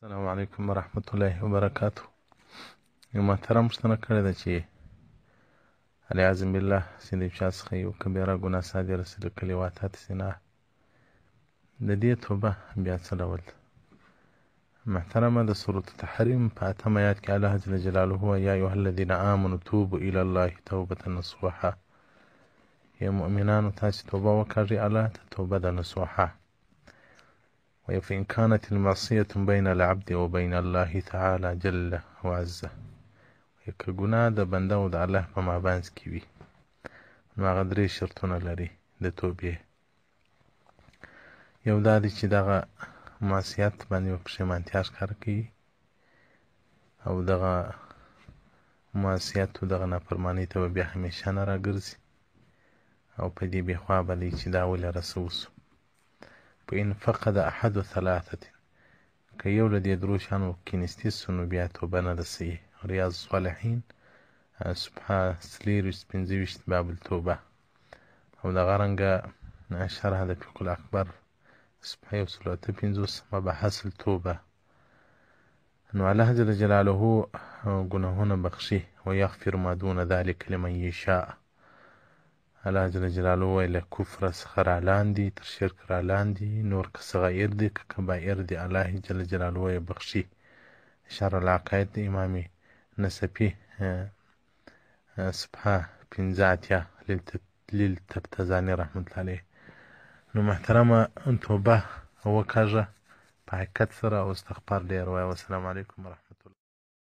السلام علیکم ورحمة الله وبرکاته. یو محترم پوښتنه کړې ده چې علیاذ بالله چې د چا څخه یو کبیره ګناه صادره سي لکه لواطت زنا، د دې توبه بیا څه ډول ده؟ محترمه د سورة التحریم په 8 آیات کې الله جل جلاله وایي یا ایها الذین آمنوا توبوا الی الله توبة نصوحا. یا مؤمنانو تاسې توبه وکړئ الله ته توبه د نصوحا. فإن كانت المعصية بين العبد وبين الله تعالى جل وعز، که ګناه د بنده او د الله په مابینځ کې وي نو هغه 3 شرطونه لري د توبې. یو دا دی چې دغه معصیت باندې پښیمانتیا ښکاره کوي او دغه معصیت او دغه نافرمانۍ ته به بیا همیشه نه راګرځي او په دې بېخوا به دی چې دا ولې رسه وسو. فإن فقد أحد ثلاثة، که یو له دې 3 شیانو کې نستی سو نو بیا توبه نه ده صحیح. ریاض الصالحین صفحه 23 باب التوبه او دغه رنګه شرح د فقه الاکبر صفحه 158 مباحث التوبه. نو الله جل جلاله ګناهونه بخشي ويغفر ما دون ذلك لمن يشاء. الله جل جلاله وایي له کفر څخه رالاندې تر شرک رالاندې نور که صغایر دي که کبایر دي الله جل جلاله یې بخشي. شرح العقاید د امام نسفي صفحه 85 للتبتزاني رحمة الله عليه. نو محترمه توبه وکړه په حقیقت سره او استغفار ډېر وایه. والسلام علیکم ورحمة الله.